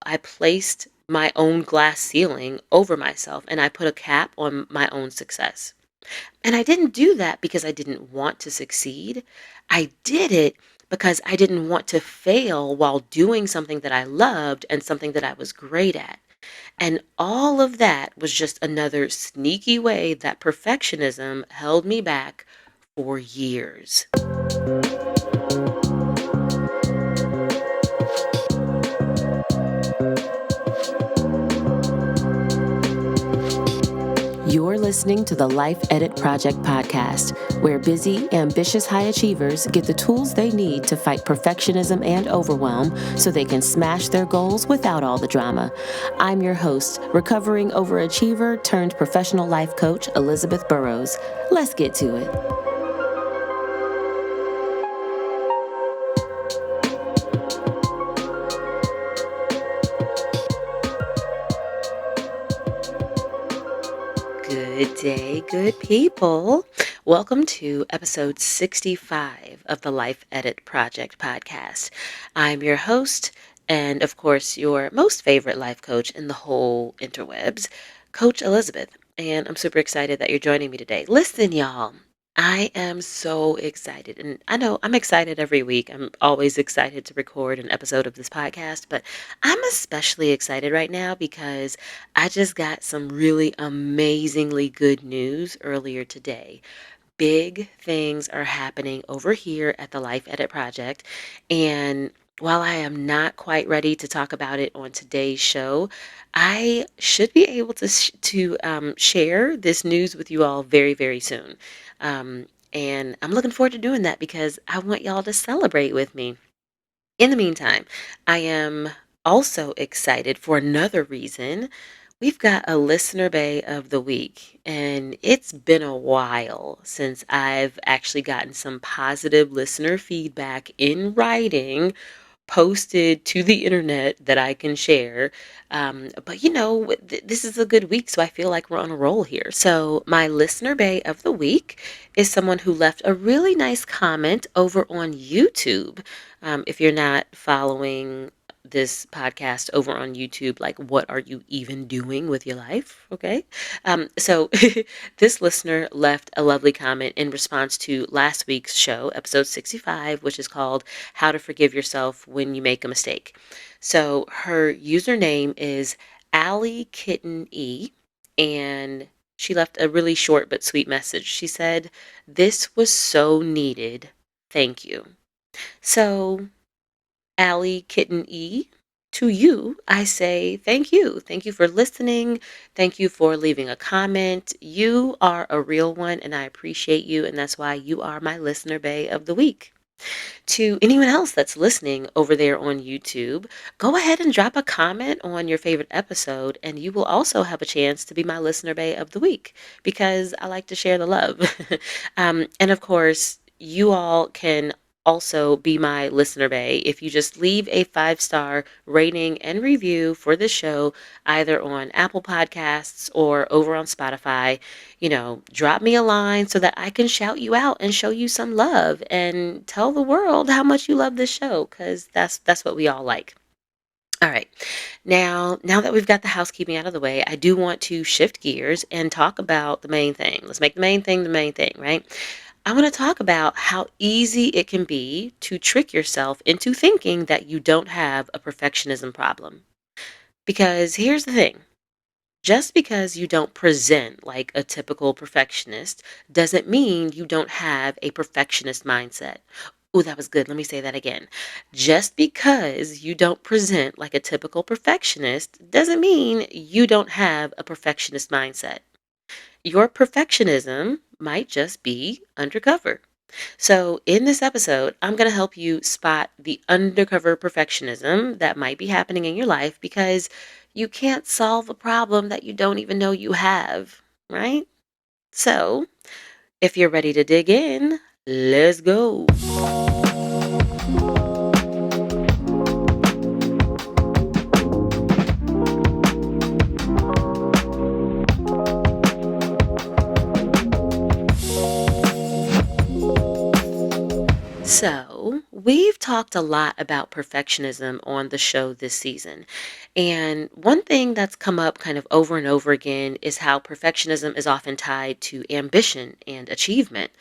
I placed my own glass ceiling over myself and I put a cap on my own success. And I didn't do that because I didn't want to succeed. I did it because I didn't want to fail while doing something that I loved and something that I was great at. And all of that was just another sneaky way that perfectionism held me back for years. You're listening to the Life Edit Project podcast, where busy, ambitious high achievers get the tools they need to fight perfectionism and overwhelm so they can smash their goals without all the drama. I'm your host, recovering overachiever turned professional life coach, Elizabeth Burrows. Let's get to it. Good day, good people. Welcome to episode 65 of the Life Edit Project podcast. I'm your host, and of course, your most favorite life coach in the whole interwebs, Coach Elizabeth. And I'm super excited that you're joining me today. Listen, y'all. I am so excited. And I know I'm excited every week. I'm always excited to record an episode of this podcast, but I'm especially excited right now because I just got some really amazingly good news earlier today. Big things are happening over here at the Life Edit Project. And while I am not quite ready to talk about it on today's show, I should be able to share this news with you all very, very soon. And I'm looking forward to doing that because I want y'all to celebrate with me. In the meantime, I am also excited for another reason. We've got a listener bay of the week, and it's been a while since I've actually gotten some positive listener feedback in writing posted to the internet that I can share. But this is a good week, so I feel like we're on a roll here. So my listener bay of the week is someone who left a really nice comment over on YouTube. If you're not following this podcast over on YouTube, like, what are you even doing with your life? Okay. So this listener left a lovely comment in response to last week's show, episode 65, which is called How to Forgive Yourself When You Make a Mistake. So her username is Allie Kitten E, and she left a really short but sweet message. She said, "This was so needed. Thank you." So Allie Kitten E, to you, I say thank you. Thank you for listening. Thank you for leaving a comment. You are a real one, and I appreciate you, and that's why you are my listener bay of the week. To anyone else that's listening over there on YouTube, go ahead and drop a comment on your favorite episode, and you will also have a chance to be my listener bay of the week because I like to share the love. And of course, you all can also be my listener bay if you just leave a 5-star rating and review for this show, either on Apple Podcasts or over on Spotify. Drop me a line so that I can shout you out and show you some love and tell the world how much you love this show, because that's what we all like. All right. Now that we've got the housekeeping out of the way, I do want to shift gears and talk about the main thing. Let's make the main thing, right? I want to talk about how easy it can be to trick yourself into thinking that you don't have a perfectionism problem. Because here's the thing. Just because you don't present like a typical perfectionist doesn't mean you don't have a perfectionist mindset. Oh, that was good. Let me say that again. Just because you don't present like a typical perfectionist doesn't mean you don't have a perfectionist mindset. Your perfectionism might just be undercover. So, in this episode, I'm going to help you spot the undercover perfectionism that might be happening in your life because you can't solve a problem that you don't even know you have, right? So, if you're ready to dig in, let's go. So, We've talked a lot about perfectionism on the show this season. And one thing that's come up kind of over and over again is how perfectionism is often tied to ambition and achievement.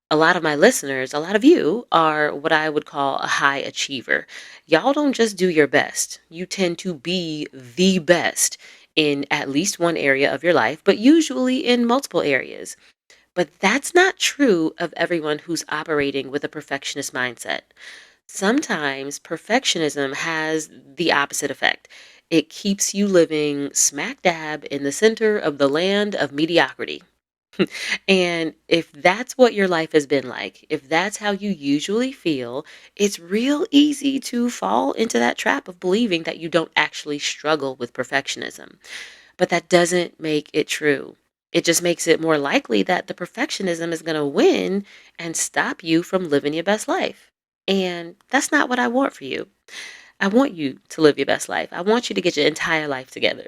A lot of my listeners, a lot of you, are what I would call a high achiever. Y'all don't just do your best, you tend to be the best in at least one area of your life, but usually in multiple areas. But that's not true of everyone who's operating with a perfectionist mindset. Sometimes perfectionism has the opposite effect. It keeps you living smack dab in the center of the land of mediocrity. And if that's what your life has been like, if that's how you usually feel, it's real easy to fall into that trap of believing that you don't actually struggle with perfectionism. But that doesn't make it true. It just makes it more likely that the perfectionism is going to win and stop you from living your best life. And that's not what I want for you. I want you to live your best life. I want you to get your entire life together.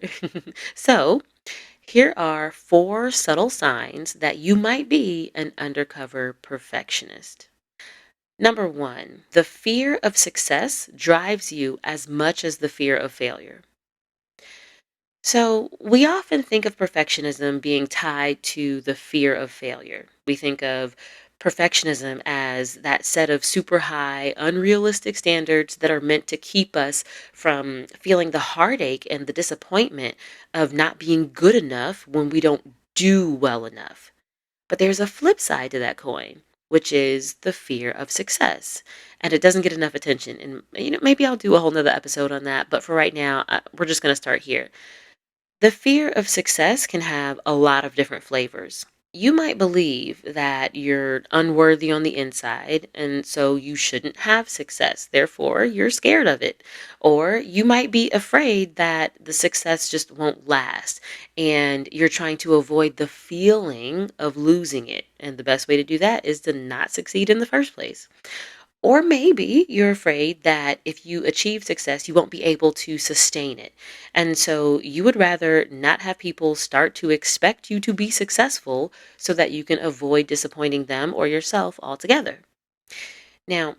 So, here are four subtle signs that you might be an undercover perfectionist. Number one, the fear of success drives you as much as the fear of failure. So, we often think of perfectionism being tied to the fear of failure. We think of perfectionism as that set of super high, unrealistic standards that are meant to keep us from feeling the heartache and the disappointment of not being good enough when we don't do well enough. But there's a flip side to that coin, which is the fear of success. And it doesn't get enough attention. And, maybe I'll do a whole nother episode on that. But for right now, we're just going to start here. The fear of success can have a lot of different flavors. You might believe that you're unworthy on the inside, and so you shouldn't have success. Therefore, you're scared of it. Or you might be afraid that the success just won't last, and you're trying to avoid the feeling of losing it. And the best way to do that is to not succeed in the first place. Or maybe you're afraid that if you achieve success, you won't be able to sustain it. And so you would rather not have people start to expect you to be successful so that you can avoid disappointing them or yourself altogether. Now,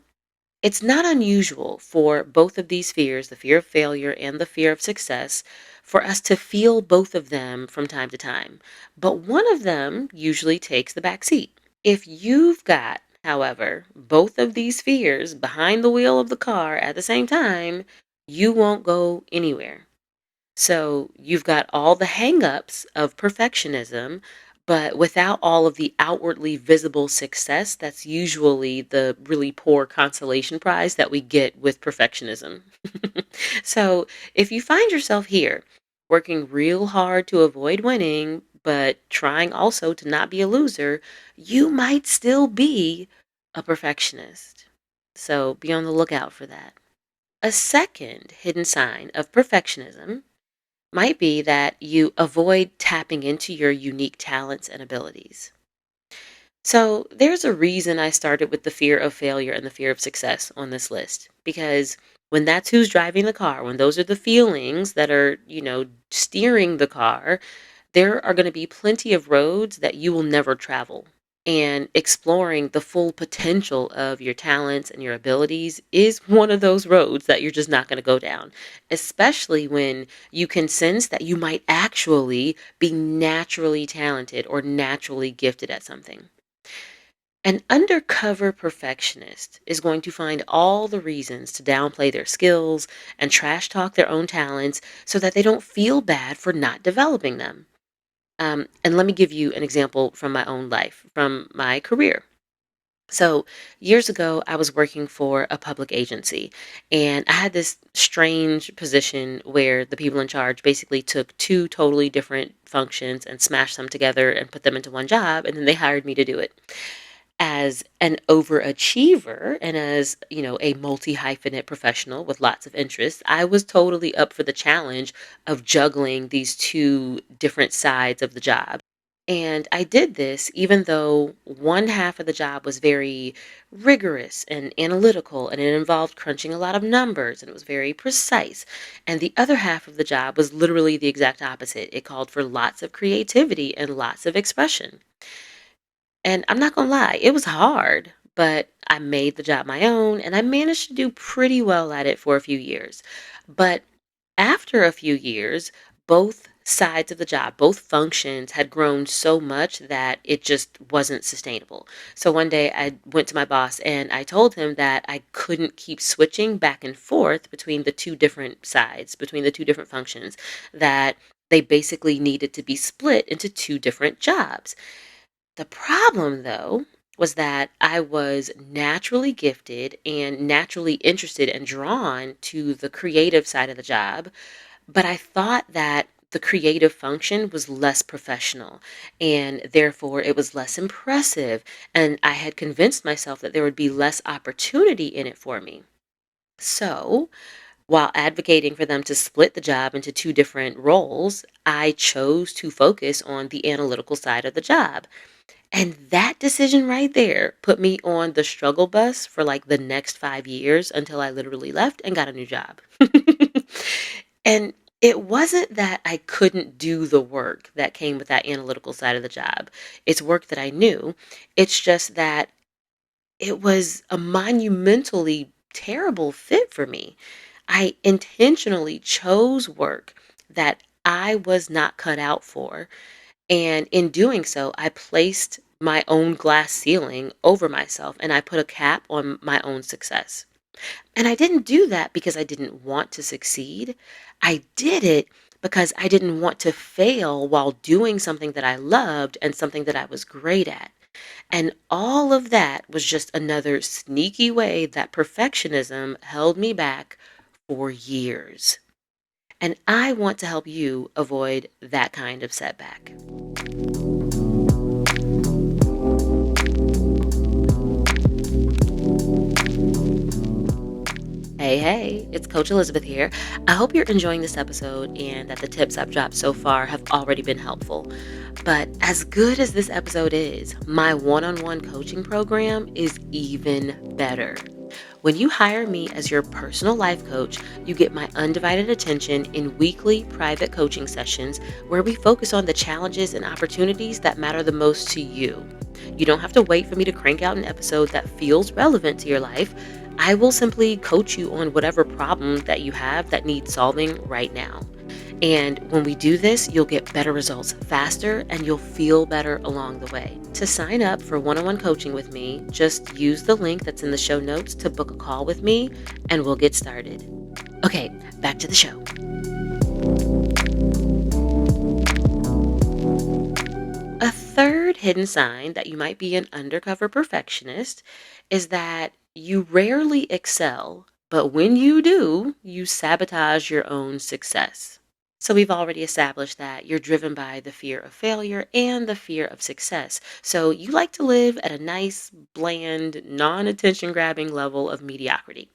it's not unusual for both of these fears, the fear of failure and the fear of success, for us to feel both of them from time to time. But one of them usually takes the back seat. If you've got, however, both of these fears behind the wheel of the car at the same time, you won't go anywhere. So you've got all the hangups of perfectionism, but without all of the outwardly visible success that's usually the really poor consolation prize that we get with perfectionism. So if you find yourself here working real hard to avoid winning, but trying also to not be a loser, you might still be a perfectionist. So be on the lookout for that. A second hidden sign of perfectionism might be that you avoid tapping into your unique talents and abilities. So, there's a reason I started with the fear of failure and the fear of success on this list. Because when that's who's driving the car, when those are the feelings that are, steering the car, there are going to be plenty of roads that you will never travel. And exploring the full potential of your talents and your abilities is one of those roads that you're just not going to go down, especially when you can sense that you might actually be naturally talented or naturally gifted at something. An undercover perfectionist is going to find all the reasons to downplay their skills and trash talk their own talents so that they don't feel bad for not developing them. And let me give you an example from my own life, from my career. So, years ago, I was working for a public agency, and I had this strange position where the people in charge basically took two totally different functions and smashed them together and put them into one job, and then they hired me to do it. As an overachiever and as, a multi-hyphenate professional with lots of interests, I was totally up for the challenge of juggling these two different sides of the job. And I did this even though one half of the job was very rigorous and analytical, and it involved crunching a lot of numbers, and it was very precise. And the other half of the job was literally the exact opposite. It called for lots of creativity and lots of expression. And I'm not gonna lie, it was hard, but I made the job my own, and I managed to do pretty well at it for a few years. But after a few years, both sides of the job, both functions had grown so much that it just wasn't sustainable. So one day I went to my boss and I told him that I couldn't keep switching back and forth between the two different sides, between the two different functions, that they basically needed to be split into two different jobs. The problem, though, was that I was naturally gifted and naturally interested and drawn to the creative side of the job, but I thought that the creative function was less professional and therefore it was less impressive. And I had convinced myself that there would be less opportunity in it for me. So, while advocating for them to split the job into two different roles, I chose to focus on the analytical side of the job. And that decision right there put me on the struggle bus for like the next 5 years until I literally left and got a new job. And it wasn't that I couldn't do the work that came with that analytical side of the job. It's work that I knew. It's just that it was a monumentally terrible fit for me. I intentionally chose work that I was not cut out for, and in doing so, I placed my own glass ceiling over myself and I put a cap on my own success. And I didn't do that because I didn't want to succeed. I did it because I didn't want to fail while doing something that I loved and something that I was great at. And all of that was just another sneaky way that perfectionism held me back for years. And I want to help you avoid that kind of setback. Hey, hey, it's Coach Elizabeth here. I hope you're enjoying this episode and that the tips I've dropped so far have already been helpful. But as good as this episode is, my one on one coaching program is even better. When you hire me as your personal life coach, you get my undivided attention in weekly private coaching sessions where we focus on the challenges and opportunities that matter the most to you. You don't have to wait for me to crank out an episode that feels relevant to your life. I will simply coach you on whatever problem that you have that needs solving right now. And when we do this, you'll get better results faster and you'll feel better along the way. To sign up for one on one coaching with me, just use the link that's in the show notes to book a call with me and we'll get started. Okay, back to the show. A third hidden sign that you might be an undercover perfectionist is that you rarely excel, but when you do, you sabotage your own success. So we've already established that you're driven by the fear of failure and the fear of success. So you like to live at a nice, bland, non attention grabbing level of mediocrity.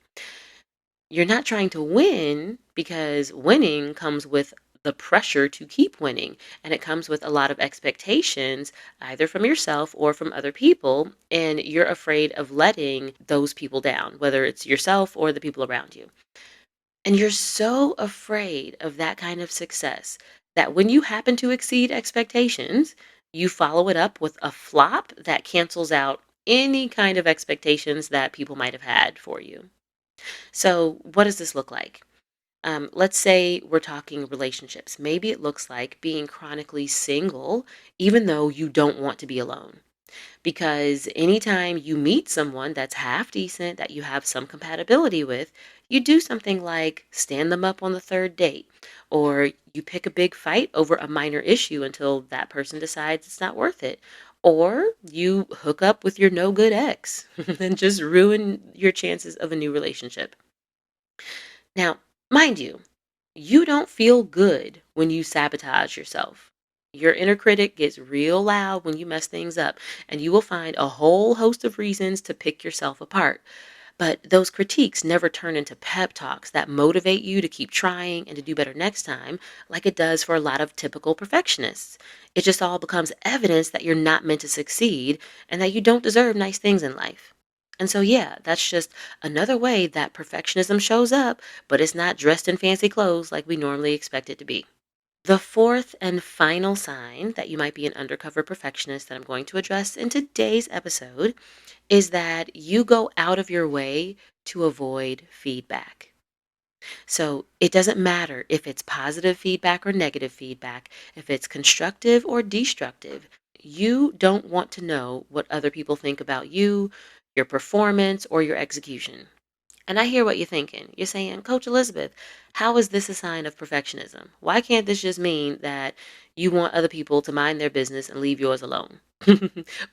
You're not trying to win because winning comes with the pressure to keep winning. And it comes with a lot of expectations, either from yourself or from other people. And you're afraid of letting those people down, whether it's yourself or the people around you. And you're so afraid of that kind of success that when you happen to exceed expectations, you follow it up with a flop that cancels out any kind of expectations that people might have had for you. So, what does this look like? Let's say we're talking relationships. Maybe it looks like being chronically single, even though you don't want to be alone. Because anytime you meet someone that's half decent, that you have some compatibility with, you do something like stand them up on the third date, or you pick a big fight over a minor issue until that person decides it's not worth it. Or you hook up with your no good ex and just ruin your chances of a new relationship. Now, mind you, you don't feel good when you sabotage yourself. Your inner critic gets real loud when you mess things up, and you will find a whole host of reasons to pick yourself apart. But those critiques never turn into pep talks that motivate you to keep trying and to do better next time, like it does for a lot of typical perfectionists. It just all becomes evidence that you're not meant to succeed and that you don't deserve nice things in life. And so, yeah, that's just another way that perfectionism shows up, but it's not dressed in fancy clothes like we normally expect it to be. The fourth and final sign that you might be an undercover perfectionist that I'm going to address in today's episode is that you go out of your way to avoid feedback. So it doesn't matter if it's positive feedback or negative feedback, if it's constructive or destructive. You don't want to know what other people think about you, your performance, or your execution. And I hear what you're thinking. You're saying, Coach Elizabeth, how is this a sign of perfectionism? Why can't this just mean that you want other people to mind their business and leave yours alone?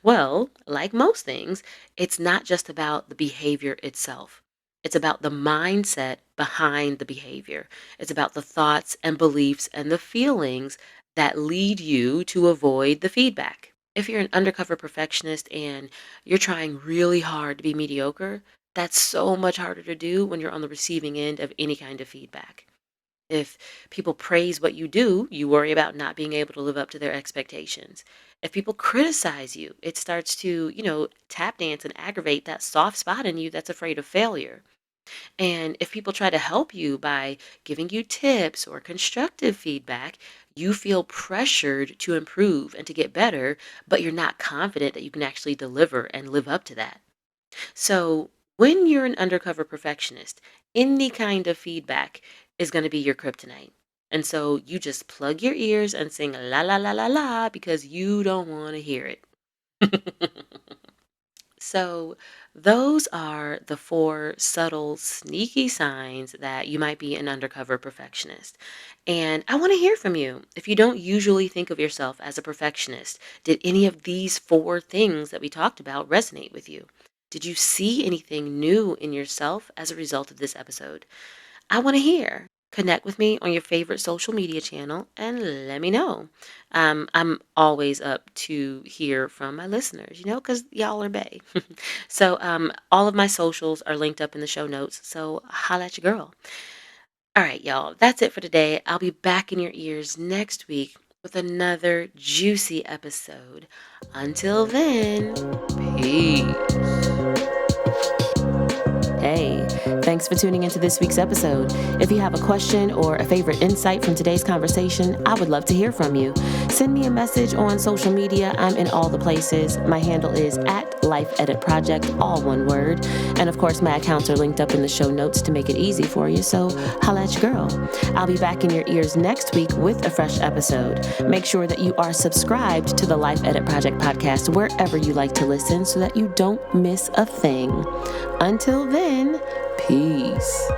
Well, like most things, it's not just about the behavior itself. It's about the mindset behind the behavior. It's about the thoughts and beliefs and the feelings that lead you to avoid the feedback. If you're an undercover perfectionist and you're trying really hard to be mediocre, that's so much harder to do when you're on the receiving end of any kind of feedback. If people praise what you do, you worry about not being able to live up to their expectations. If people criticize you, it starts to, tap dance and aggravate that soft spot in you that's afraid of failure. And if people try to help you by giving you tips or constructive feedback, you feel pressured to improve and to get better, but you're not confident that you can actually deliver and live up to that. So, when you're an undercover perfectionist, any kind of feedback is going to be your kryptonite. And so you just plug your ears and sing la la la la la because you don't want to hear it. So, those are the four subtle, sneaky signs that you might be an undercover perfectionist. And I want to hear from you. If you don't usually think of yourself as a perfectionist, did any of these four things that we talked about resonate with you? Did you see anything new in yourself as a result of this episode? I want to hear. Connect with me on your favorite social media channel and let me know. I'm always up to hear from my listeners, because y'all are bae. So all of my socials are linked up in the show notes. So holla at your girl. All right, y'all. That's it for today. I'll be back in your ears next week with another juicy episode. Until then, peace. Hey, thanks for tuning into this week's episode. If you have a question or a favorite insight from today's conversation, I would love to hear from you. Send me a message on social media. I'm in all the places. My handle is at Life Edit Project, all one word. And of course, my accounts are linked up in the show notes to make it easy for you. So holla at your girl. I'll be back in your ears next week with a fresh episode. Make sure that you are subscribed to the Life Edit Project podcast wherever you like to listen so that you don't miss a thing. Until then, peace.